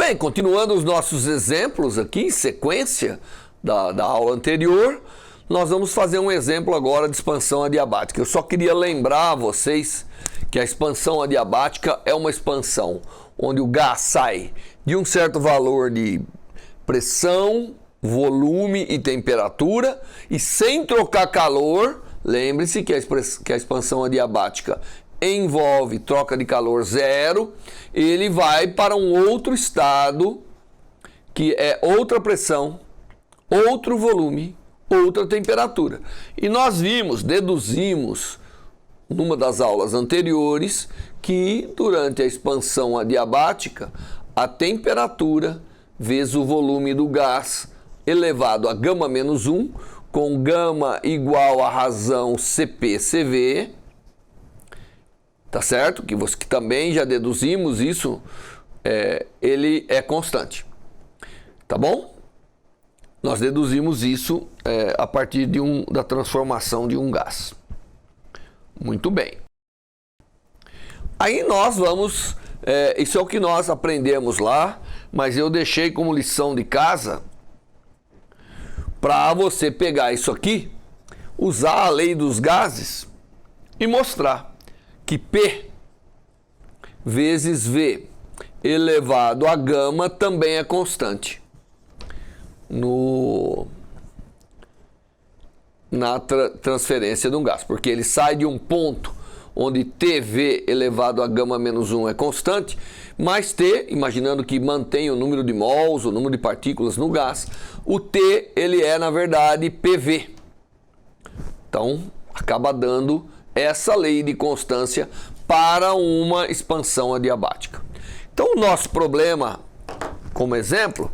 bem, continuando os nossos exemplos aqui, em sequência da aula anterior, nós vamos fazer um exemplo agora de expansão adiabática. Eu só queria lembrar a vocês que a expansão adiabática é uma expansão onde o gás sai de um certo valor de pressão, volume e temperatura e sem trocar calor. Lembre-se que a expansão adiabática envolve troca de calor zero, ele vai para um outro estado que é outra pressão, outro volume, outra temperatura. E nós deduzimos numa das aulas anteriores que durante a expansão adiabática a temperatura vezes o volume do gás elevado a γ-1 com γ igual a razão CP/CV, tá certo? Que também já deduzimos isso, ele é constante, tá bom? Nós deduzimos isso a partir da transformação de um gás. Muito bem. Aí nós vamos, isso é o que nós aprendemos lá, mas eu deixei como lição de casa para você pegar isso aqui, usar a lei dos gases e mostrar que P vezes V elevado a γ também é constante na transferência de um gás, porque ele sai de um ponto onde TV elevado a γ-1 é constante, mas T, imaginando que mantém o número de mols, o número de partículas no gás, o T ele é na verdade PV. Então acaba dando essa lei de constância para uma expansão adiabática. Então o nosso problema, como exemplo,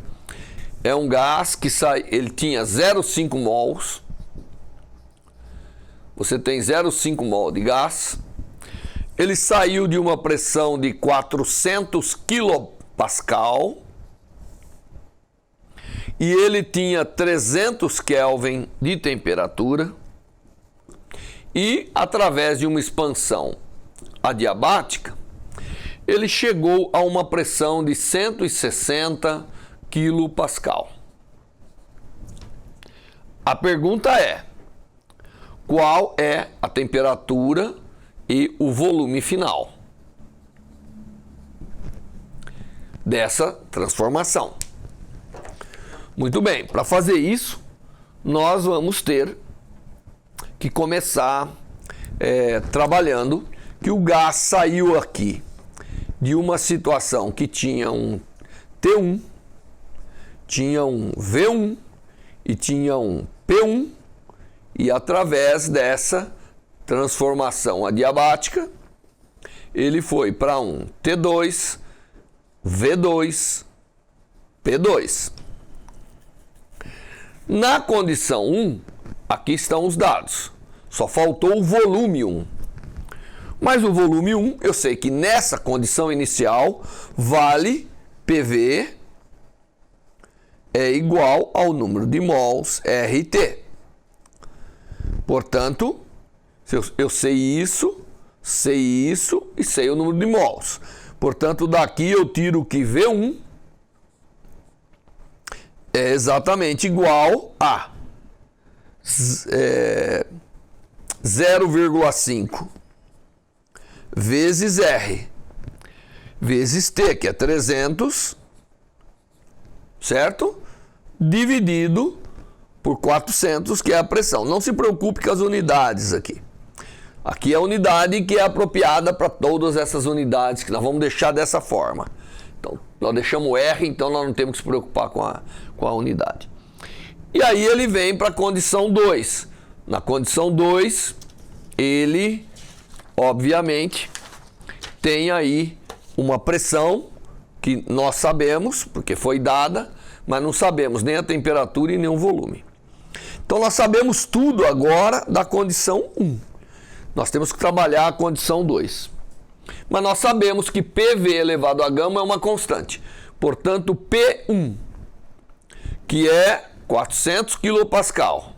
é um gás que ele tinha 0,5 mols. Você tem 0,5 mol de gás. Ele saiu de uma pressão de 400 kPa e ele tinha 300 Kelvin de temperatura. E através de uma expansão adiabática, ele chegou a uma pressão de 160 kPa. A pergunta é: qual é a temperatura e o volume final dessa transformação? Muito bem, para fazer isso, nós vamos ter que começar trabalhando que o gás saiu aqui de uma situação que tinha um T1, tinha um V1 e tinha um P1, e através dessa transformação adiabática ele foi para um T2, V2, P2. Na condição 1, aqui estão os dados, só faltou o volume 1. Mas o volume 1, eu sei que nessa condição inicial vale PV é igual ao número de mols RT. Portanto, eu sei isso e sei o número de mols. Portanto, daqui eu tiro que V1 é exatamente igual a 0,5 vezes R vezes T, que é 300, certo? Dividido por 400, que é a pressão. Não se preocupe com as unidades aqui. Aqui é a unidade que é apropriada para todas essas unidades, que nós vamos deixar dessa forma. Então, nós deixamos R, então nós não temos que se preocupar com a unidade. E aí ele vem para a condição 2. Na condição 2, ele, obviamente, tem aí uma pressão que nós sabemos, porque foi dada, mas não sabemos nem a temperatura e nem o volume. Então nós sabemos tudo agora da condição 1. Nós temos que trabalhar a condição 2. Mas nós sabemos que PV elevado a γ é uma constante. Portanto, P1, que é 400 kPa,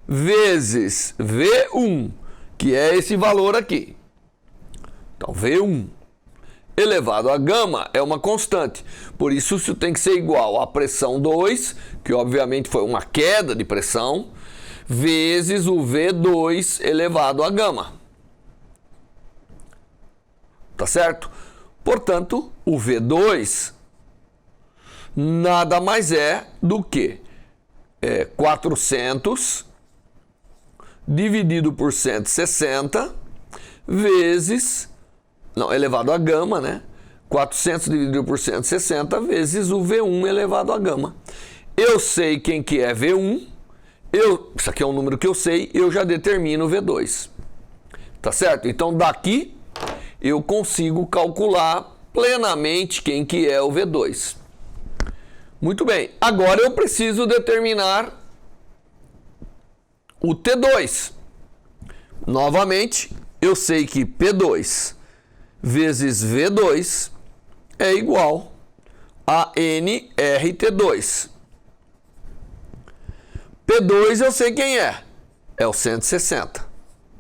vezes V1, que é esse valor aqui. Então, V1 elevado a gama é uma constante. Por isso, isso tem que ser igual à pressão 2, que obviamente foi uma queda de pressão, vezes o V2 elevado a gama. Tá certo? Portanto, o V2 nada mais é do que 400 dividido por 160 vezes, não, elevado a gama, né? 400 dividido por 160 vezes o V1 elevado a gama. Eu sei quem que é V1, isso aqui é um número que eu sei, eu já determino o V2. Tá certo? Então daqui eu consigo calcular plenamente quem que é o V2. Muito bem, agora eu preciso determinar o T2. Novamente, eu sei que P2 vezes V2 é igual a nRT2. P2 eu sei quem é o 160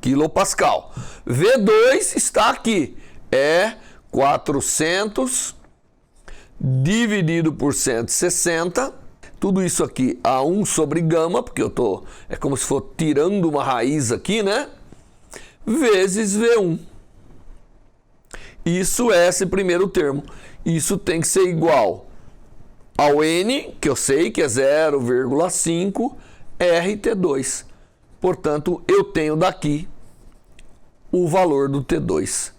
quilopascal. V2 está aqui, é 400 dividido por 160, tudo isso aqui a 1 sobre gama, porque é como se for tirando uma raiz aqui, né? Vezes V1. Isso é esse primeiro termo. Isso tem que ser igual ao N, que eu sei que é 0,5 RT2. Portanto, eu tenho daqui o valor do T2.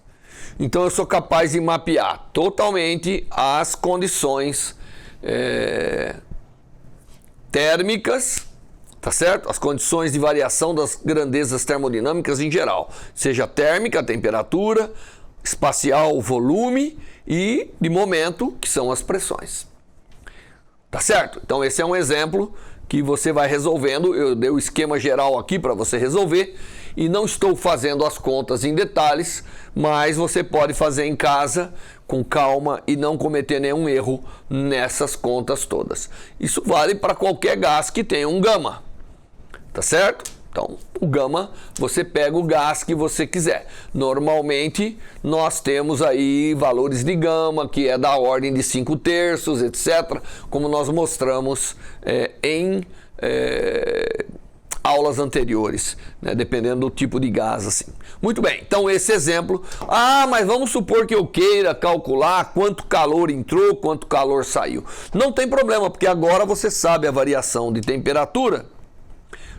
Então, eu sou capaz de mapear totalmente as condições térmicas, tá certo? As condições de variação das grandezas termodinâmicas em geral, seja térmica, temperatura, espacial, volume e de momento, que são as pressões. Tá certo? Então, esse é um exemplo que você vai resolvendo. Eu dei o esquema geral aqui para você resolver e não estou fazendo as contas em detalhes, mas você pode fazer em casa com calma e não cometer nenhum erro nessas contas todas. Isso vale para qualquer gás que tenha um gama, tá certo? Então, o gama, você pega o gás que você quiser. Normalmente, nós temos aí valores de gama, que é da ordem de 5/3, etc., como nós mostramos em aulas anteriores, né? Dependendo do tipo de gás, assim. Muito bem, então esse exemplo. Mas vamos supor que eu queira calcular quanto calor entrou, quanto calor saiu. Não tem problema, porque agora você sabe a variação de temperatura.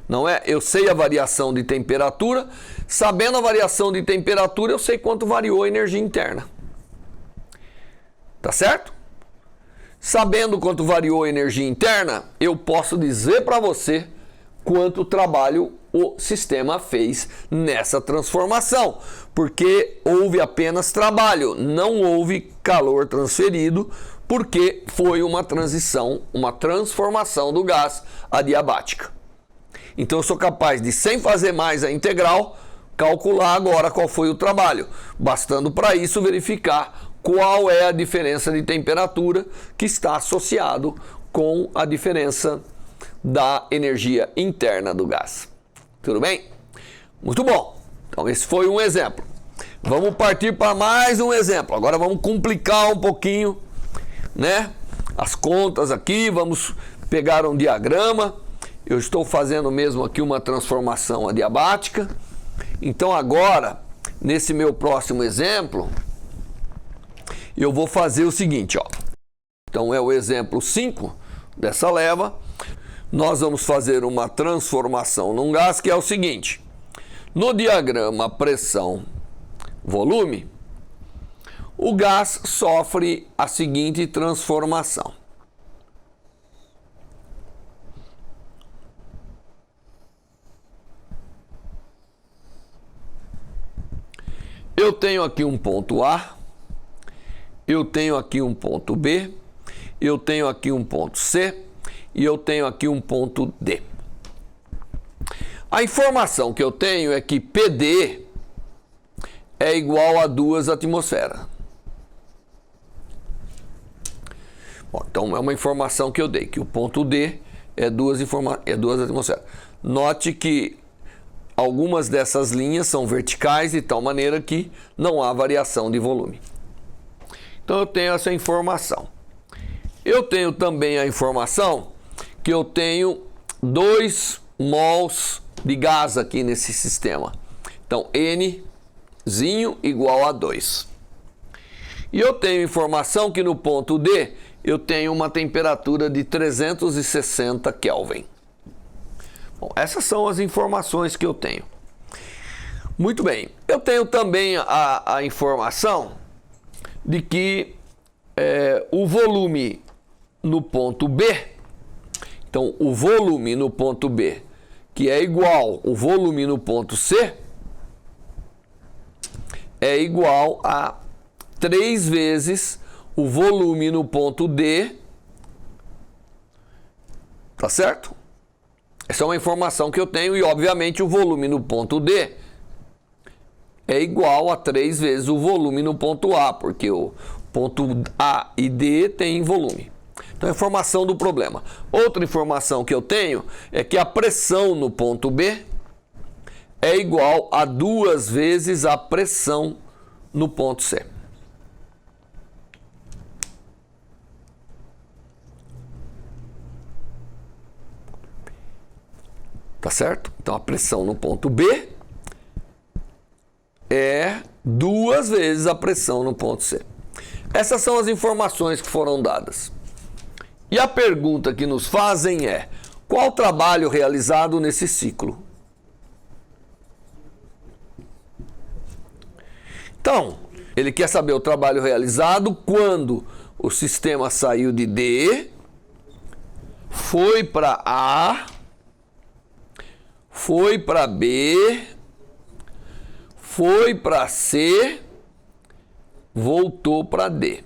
Não é? Eu sei a variação de temperatura. Sabendo a variação de temperatura, eu sei quanto variou a energia interna. Tá certo? Sabendo quanto variou a energia interna, eu posso dizer para você quanto trabalho o sistema fez nessa transformação. Porque houve apenas trabalho, não houve calor transferido, porque foi uma transição, uma transformação do gás adiabática. Então eu sou capaz de, sem fazer mais a integral, calcular agora qual foi o trabalho, bastando para isso verificar qual é a diferença de temperatura que está associado com a diferença da energia interna do gás. Tudo bem? Muito bom. Então esse foi um exemplo. Vamos partir para mais um exemplo. Agora vamos complicar um pouquinho, né? As contas aqui, vamos pegar um diagrama. Eu estou fazendo mesmo aqui uma transformação adiabática. Então agora, nesse meu próximo exemplo, eu vou fazer o seguinte, ó. Então é o exemplo 5 dessa leva. Nós vamos fazer uma transformação num gás que é o seguinte. No diagrama pressão-volume, o gás sofre a seguinte transformação. Eu tenho aqui um ponto A, eu tenho aqui um ponto B, eu tenho aqui um ponto C e eu tenho aqui um ponto D. A informação que eu tenho é que PD é igual a 2 atmosferas. Bom, então é uma informação que eu dei, que o ponto D é 2 atmosferas. Note que algumas dessas linhas são verticais de tal maneira que não há variação de volume. Então eu tenho essa informação. Eu tenho também a informação que eu tenho 2 mols de gás aqui nesse sistema. Então Nzinho igual a 2. E eu tenho informação que no ponto D eu tenho uma temperatura de 360 Kelvin. Bom, essas são as informações que eu tenho. Muito bem, eu tenho também a informação de que o volume no ponto B, então o volume no ponto B, que é igual ao volume no ponto C, é igual a 3 vezes o volume no ponto D, tá certo? Essa é uma informação que eu tenho e, obviamente, o volume no ponto D é igual a 3 vezes o volume no ponto A, porque o ponto A e D tem volume. Então, a informação do problema. Outra informação que eu tenho é que a pressão no ponto B é igual a 2 vezes a pressão no ponto C. Tá certo? Então, a pressão no ponto B é 2 vezes a pressão no ponto C. Essas são as informações que foram dadas. E a pergunta que nos fazem é: qual o trabalho realizado nesse ciclo? Então, ele quer saber o trabalho realizado quando o sistema saiu de D, foi para A, foi para B, foi para C, voltou para D.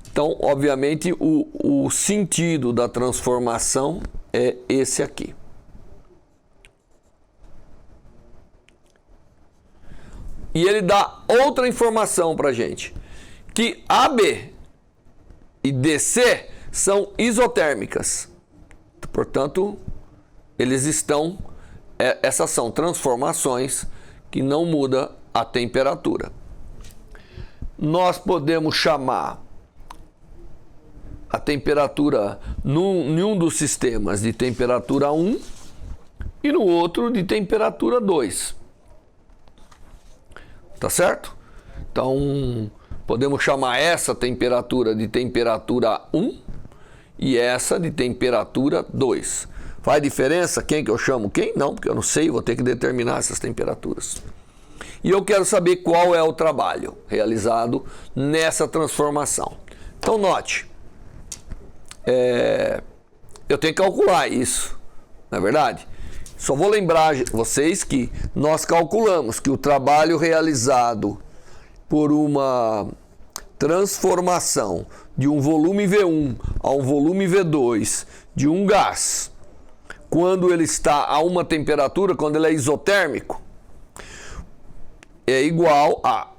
Então, obviamente, o sentido da transformação é esse aqui. E ele dá outra informação para a gente, que AB e DC são isotérmicas. Portanto, essas são transformações que não mudam a temperatura. Nós podemos chamar a temperatura em um dos sistemas de temperatura 1 e no outro de temperatura 2. Tá certo? Então, podemos chamar essa temperatura de temperatura 1 e essa de temperatura 2. Faz diferença quem que eu chamo quem? Não, porque eu não sei, vou ter que determinar essas temperaturas. E eu quero saber qual é o trabalho realizado nessa transformação. Então, note, eu tenho que calcular isso, não é verdade? Só vou lembrar vocês que nós calculamos que o trabalho realizado por uma transformação de um volume V1 a um volume V2 de um gás, quando ele está a uma temperatura, quando ele é isotérmico, é igual a,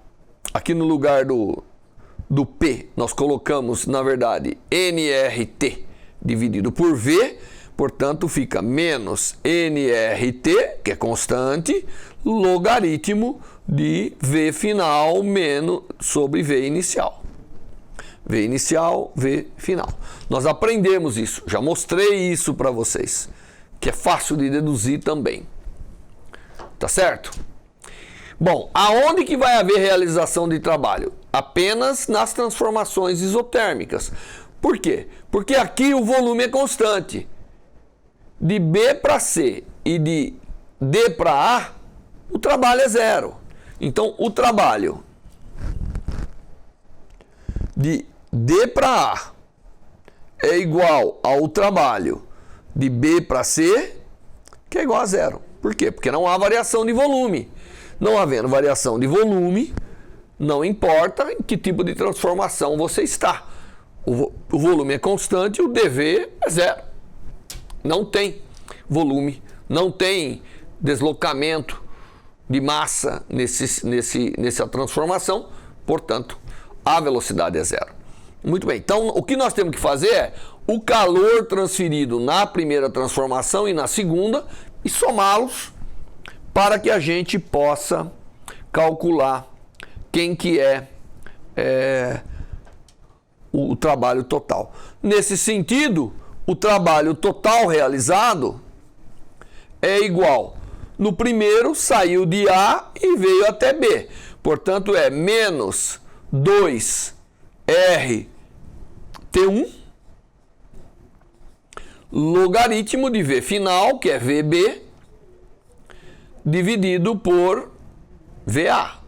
aqui no lugar do P, nós colocamos, na verdade, nRT dividido por V, portanto, fica menos nRT, que é constante, logaritmo de V final menos sobre V inicial. V inicial, V final. Nós aprendemos isso, já mostrei isso para vocês, que é fácil de deduzir também. Tá certo? Bom, aonde que vai haver realização de trabalho? Apenas nas transformações isotérmicas. Por quê? Porque aqui o volume é constante. De B para C e de D para A, o trabalho é zero. Então, o trabalho de D para A é igual ao trabalho de B para C, que é igual a zero. Por quê? Porque não há variação de volume. Não havendo variação de volume, não importa em que tipo de transformação você está. O volume é constante, o dV é zero. Não tem volume, não tem deslocamento de massa nessa transformação, portanto, a velocidade é zero. Muito bem, então o que nós temos que fazer é o calor transferido na primeira transformação e na segunda e somá-los para que a gente possa calcular quem que é o trabalho total. Nesse sentido, o trabalho total realizado é igual. No primeiro, saiu de A e veio até B. Portanto, é menos 2RT1 logaritmo de V final, que é VB, dividido por VA.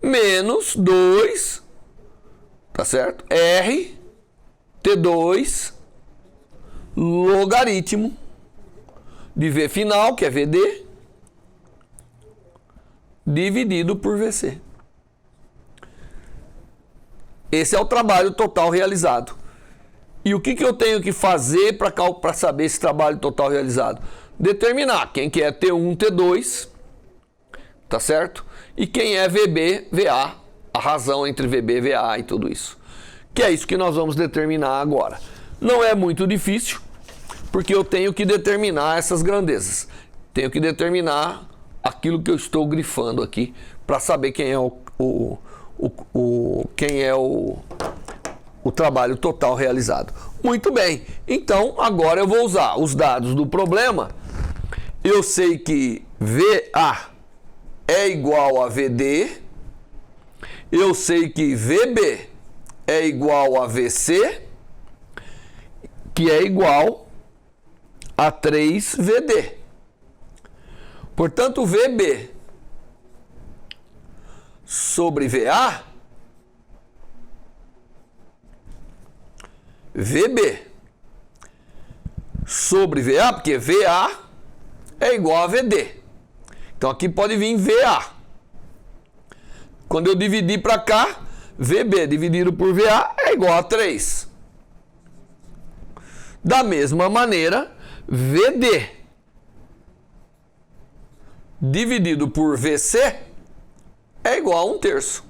Menos 2, tá certo? R T2 logaritmo de V final, que é VD, dividido por VC. Esse é o trabalho total realizado. E o que eu tenho que fazer para saber esse trabalho total realizado? Determinar quem que é T1, T2, tá certo? E quem é VB, VA, a razão entre VB, VA e tudo isso. Que é isso que nós vamos determinar agora. Não é muito difícil, porque eu tenho que determinar essas grandezas. Tenho que determinar aquilo que eu estou grifando aqui para saber quem é o trabalho total realizado. Muito bem, então agora eu vou usar os dados do problema. Eu sei que VA é igual a VD, eu sei que VB é igual a VC, que é igual a 3VD. Portanto, VB sobre VA, VB sobre VA, porque VA é igual a VD. Então aqui pode vir VA. Quando eu dividir para cá, VB dividido por VA é igual a 3. Da mesma maneira, VD dividido por VC é igual a 1/3.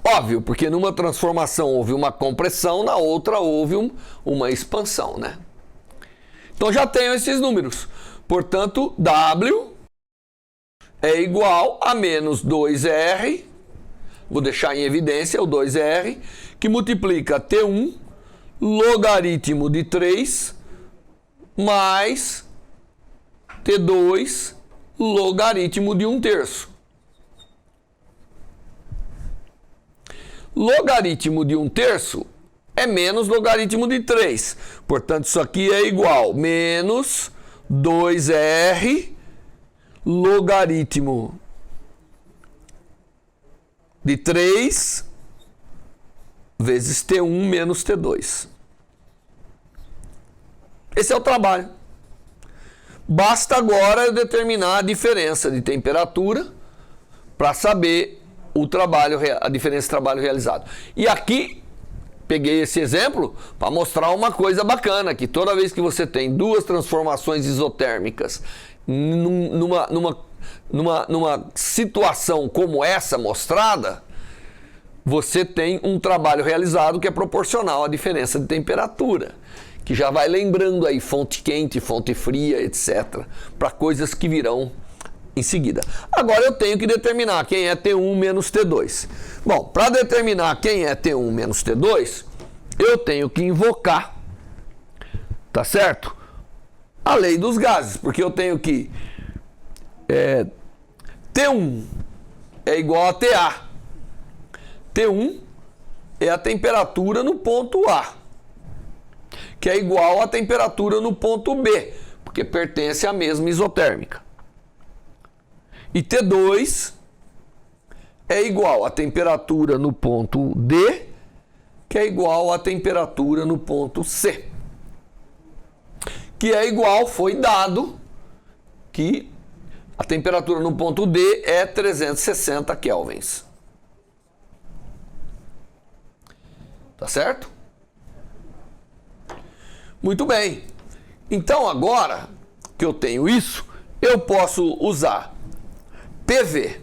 Óbvio, porque numa transformação houve uma compressão, na outra houve uma expansão, né? Então já tenho esses números. Portanto, W é igual a menos 2R, vou deixar em evidência o 2R, que multiplica T1 logaritmo de 3 mais T2 logaritmo de 1/3. Logaritmo de 1/3 é menos logaritmo de 3. Portanto, isso aqui é igual a menos 2R logaritmo de 3 vezes T1 menos T2. Esse é o trabalho. Basta agora eu determinar a diferença de temperatura para saber a diferença de trabalho realizado. E aqui, peguei esse exemplo para mostrar uma coisa bacana, que toda vez que você tem duas transformações isotérmicas numa situação como essa mostrada, você tem um trabalho realizado que é proporcional à diferença de temperatura, que já vai lembrando aí fonte quente, fonte fria, etc., para coisas que virão em seguida. Agora eu tenho que determinar quem é T1 menos T2. Bom, para determinar quem é T1 menos T2, eu tenho que invocar, tá certo? A lei dos gases, porque eu tenho que T1 é igual a TA. T1 é a temperatura no ponto A, que é igual à temperatura no ponto B, porque pertence à mesma isotérmica. E T2 é igual à temperatura no ponto D, que é igual à temperatura no ponto C. Que é igual, foi dado, que a temperatura no ponto D é 360 kelvins. Tá certo? Muito bem. Então agora que eu tenho isso, eu posso usar PV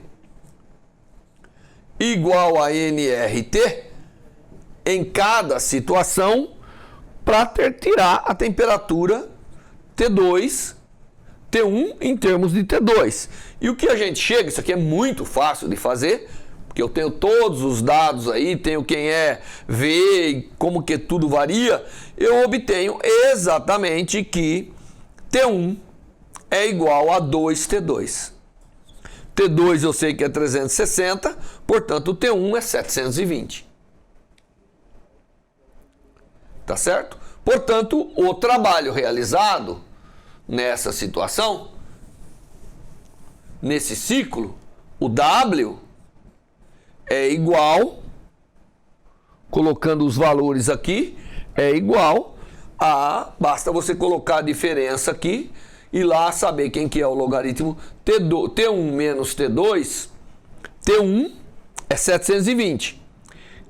igual a nRT em cada situação para tirar a temperatura T2, T1 em termos de T2. E o que a gente chega, isso aqui é muito fácil de fazer, porque eu tenho todos os dados aí, tenho quem é V e como que tudo varia, eu obtenho exatamente que T1 é igual a 2T2. T2 eu sei que é 360, portanto o T1 é 720. Tá certo? Portanto, o trabalho realizado nessa situação, nesse ciclo, o W é igual, colocando os valores aqui, é igual a, basta você colocar a diferença aqui e lá saber quem que é o logaritmo T1 menos T2, T1 é 720.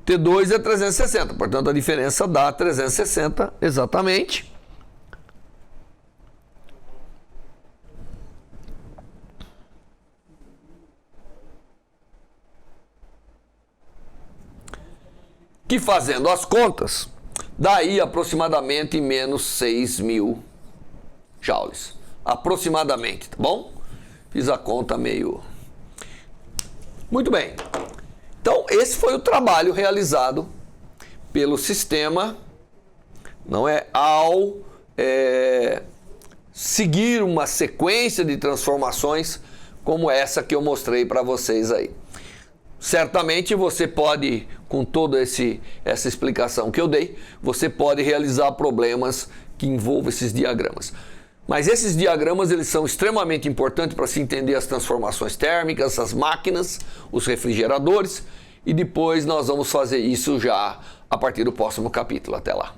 T2 é 360, portanto a diferença dá 360 exatamente. Que fazendo as contas, daí aproximadamente menos 6.000 joules. Aproximadamente, tá bom? Fiz a conta meio... Muito bem. Então, esse foi o trabalho realizado pelo sistema, não é? Ao seguir uma sequência de transformações como essa que eu mostrei para vocês aí. Certamente você pode, com toda essa explicação que eu dei, você pode realizar problemas que envolvam esses diagramas. Mas esses diagramas eles são extremamente importantes para se entender as transformações térmicas, as máquinas, os refrigeradores, e depois nós vamos fazer isso já a partir do próximo capítulo. Até lá.